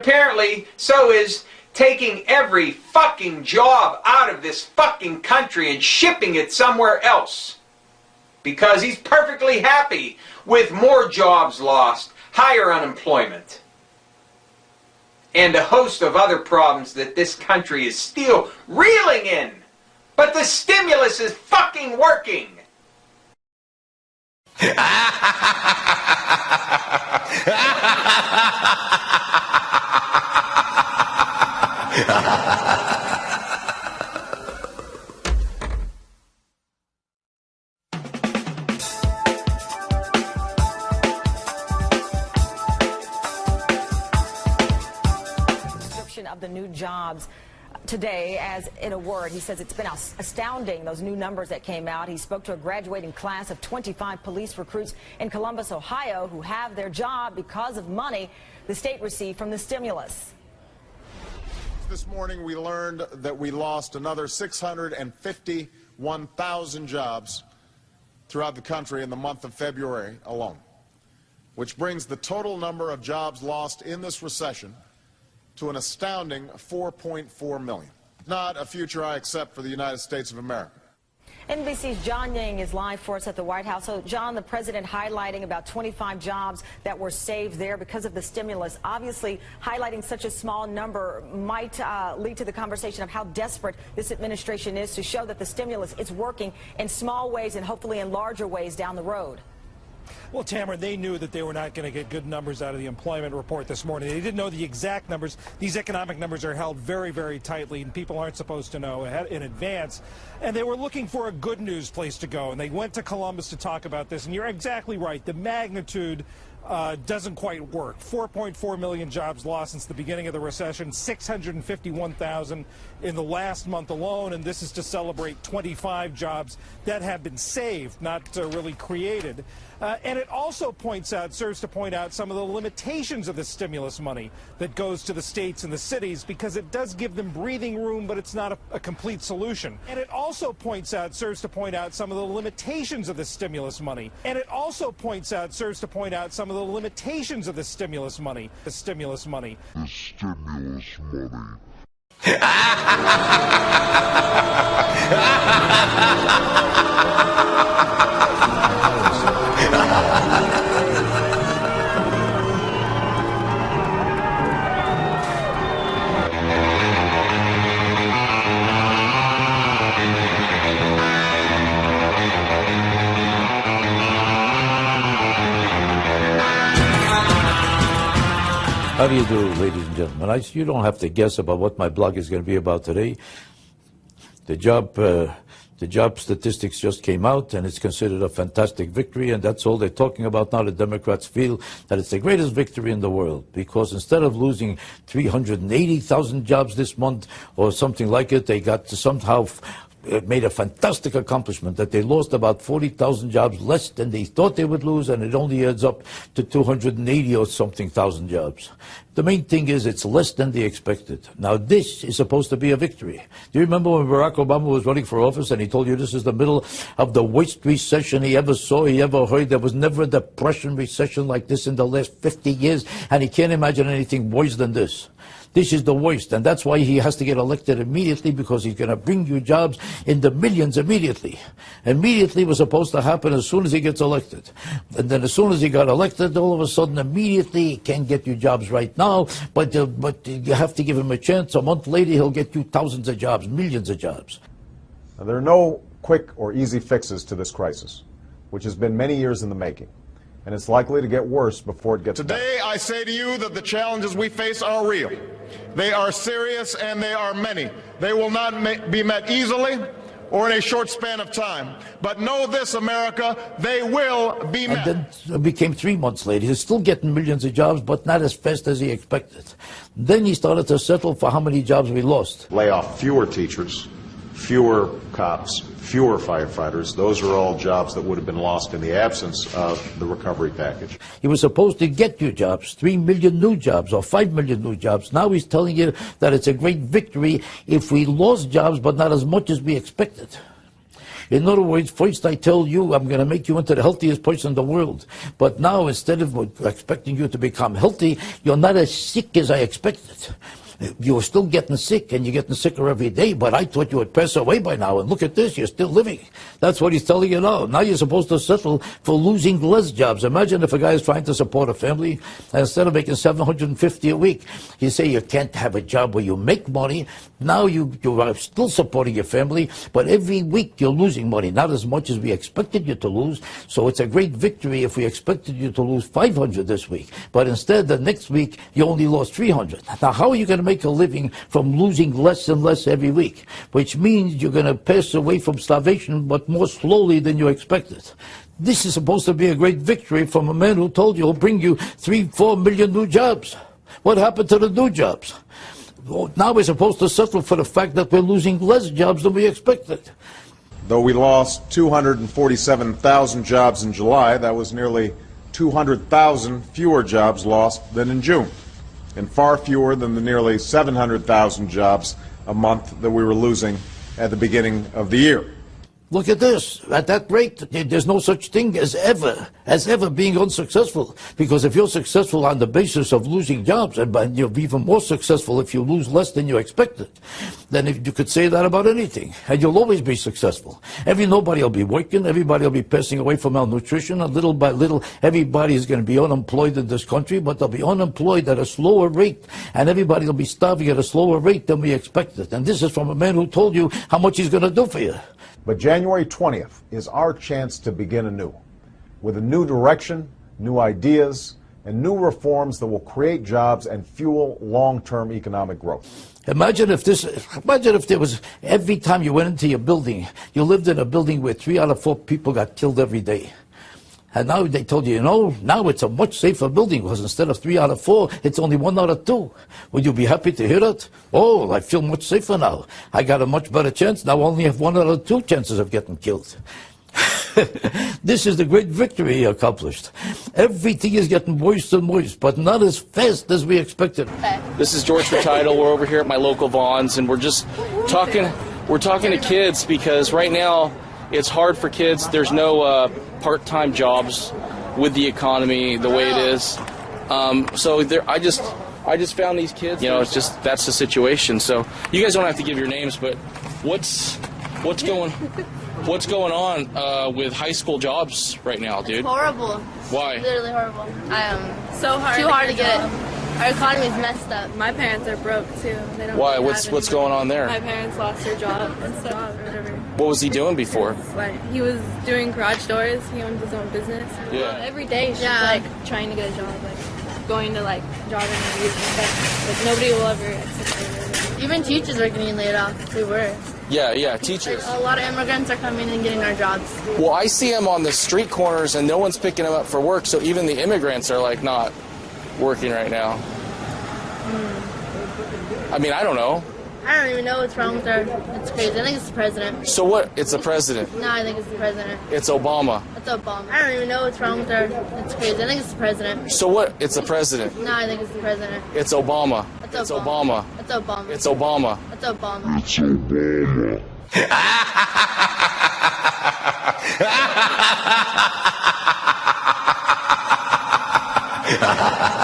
apparently, so is taking every fucking job out of this fucking country and shipping it somewhere else. Because he's perfectly happy with more jobs lost, higher unemployment, and a host of other problems that this country is still reeling in. But the stimulus is fucking working. Of the new jobs today, as in a word, he says it's been astounding, those new numbers that came out. He spoke to a graduating class of 25 police recruits in Columbus, Ohio, who have their job because of money the state received from the stimulus. This morning we learned that we lost another 651,000 jobs throughout the country in the month of February alone, which brings the total number of jobs lost in this recession to an astounding 4.4 million. Not a future I accept for the United States of America. NBC's John Yang is live for us at the White House. So, John, the president highlighting about 25 jobs that were saved there because of the stimulus. Obviously, highlighting such a small number might lead to the conversation of how desperate this administration is to show that the stimulus is working in small ways and hopefully in larger ways down the road. Well, Tamara, they knew that they were not going to get good numbers out of the employment report this morning. They didn't know the exact numbers. These economic numbers are held very, very tightly, and people aren't supposed to know in advance. And they were looking for a good news place to go, and they went to Columbus to talk about this. And you're exactly right. The magnitude doesn't quite work. 4.4 million jobs lost since the beginning of the recession, 651,000 in the last month alone, and this is to celebrate 25 jobs that have been saved, not really created. And it also serves to point out some of the limitations of the stimulus money that goes to the states and the cities, because it does give them breathing room, but it's not a complete solution. And it also serves to point out some of the limitations of the stimulus money. And it also serves to point out some of the limitations of the stimulus money. The stimulus money. The stimulus money. How do you do, ladies and gentlemen? You don't have to guess about what my blog is going to be about today. The job statistics just came out, and it's considered a fantastic victory, and that's all they're talking about now. The Democrats feel that it's the greatest victory in the world, because instead of losing 380,000 jobs this month or something like it, they got to somehow made a fantastic accomplishment that they lost about 40,000 jobs less than they thought they would lose, and it only adds up to 280 or something thousand jobs. The main thing is it's less than they expected. Now, this is supposed to be a victory. Do you remember when Barack Obama was running for office and he told you this is the middle of the worst recession he ever saw, he ever heard? There was never a depression recession like this in the last 50 years, and he can't imagine anything worse than this. This is the worst, and that's why he has to get elected immediately, because he's going to bring you jobs in the millions immediately. Immediately was supposed to happen as soon as he gets elected. And then as soon as he got elected, all of a sudden, immediately, he can't get you jobs right now, but you have to give him a chance. A month later, he'll get you thousands of jobs, millions of jobs. Now, there are no quick or easy fixes to this crisis, which has been many years in the making, and it's likely to get worse before it gets better. Today, I say to you that the challenges we face are real. They are serious, and they are many. They will not be met easily or in a short span of time. But know this, America, they will be met. And then it became 3 months later. He's still getting millions of jobs, but not as fast as he expected. Then he started to settle for how many jobs we lost. Lay off fewer teachers, fewer cops, fewer firefighters. Those are all jobs that would have been lost in the absence of the recovery package. He was supposed to get you jobs, 3 million new jobs or 5 million new jobs. Now he's telling you that it's a great victory if we lost jobs, but not as much as we expected. In other words, first I tell you I'm going to make you into the healthiest person in the world. But now, instead of expecting you to become healthy, you're not as sick as I expected. You're still getting sick, and you're getting sicker every day, but I thought you would pass away by now, and look at this, you're still living. That's what he's telling you now. Now you're supposed to settle for losing less jobs. Imagine if a guy is trying to support a family, and instead of making $750 a week, you say you can't have a job where you make money. Now you are still supporting your family, but every week you're losing money, not as much as we expected you to lose. So it's a great victory if we expected you to lose $500 this week, but instead the next week you only lost $300. Now how are you going to make a living from losing less and less every week? Which means you're going to pass away from starvation, but more slowly than you expected. This is supposed to be a great victory from a man who told you he'll bring you 3-4 million new jobs. What happened to the new jobs? Well, now we're supposed to settle for the fact that we're losing less jobs than we expected. Though we lost 247,000 jobs in July, that was nearly 200,000 fewer jobs lost than in June, and far fewer than the nearly 700,000 jobs a month that we were losing at the beginning of the year. Look at this. At that rate, there's no such thing as ever being unsuccessful. Because if you're successful on the basis of losing jobs, and you'll be even more successful if you lose less than you expected, then if you could say that about anything, and you'll always be successful. Nobody will be working, everybody will be passing away from malnutrition, and little by little, everybody is going to be unemployed in this country, but they'll be unemployed at a slower rate, and everybody will be starving at a slower rate than we expected. And this is from a man who told you how much he's going to do for you. But January 20th is our chance to begin anew, with a new direction, new ideas, and new reforms that will create jobs and fuel long-term economic growth. Imagine if there was, every time you went into your building, you lived in a building where 3 out of 4 people got killed every day. And now they told you, now it's a much safer building, because instead of 3 out of 4, it's only 1 out of 2. Would you be happy to hear that? Oh, I feel much safer now. I got a much better chance. Now I only have 1 out of 2 chances of getting killed. This is the great victory he accomplished. Everything is getting worse and worse, but not as fast as we expected. This is George for Title. We're over here at my local Vons, and we're just talking. We're talking to kids because right now it's hard for kids. There's no part-time jobs with the economy the way it is. So I just found these kids. It's just that's the situation. So you guys don't have to give your names, but what's going on with high school jobs right now, dude? It's horrible. Why? It's literally horrible. So hard. Too hard to get. Our economy's messed up. My parents are broke too. They don't. Why? What's going on there? My parents lost their job and stuff. What was he doing before? Like he was doing garage doors. He owned his own business. Yeah. Every day she's like trying to get a job, like going to like job interviews and stuff. Like nobody will ever accept her. Even teachers are getting laid off. They were. Yeah, teachers. Like, a lot of immigrants are coming and getting our jobs. Well, I see them on the street corners and no one's picking them up for work, so even the immigrants are like not working right now. I mean, I don't know. I don't even know what's wrong with her. It's crazy. I think it's the president. So what? It's the president. No, I think it's the president. It's Obama. It's Obama. I don't even know what's wrong with her. It's crazy. I think it's the president. So what? It's the president. No, I think it's the president. It's Obama. It's Obama. It's Obama. It's Obama. It's Obama. It's Obama.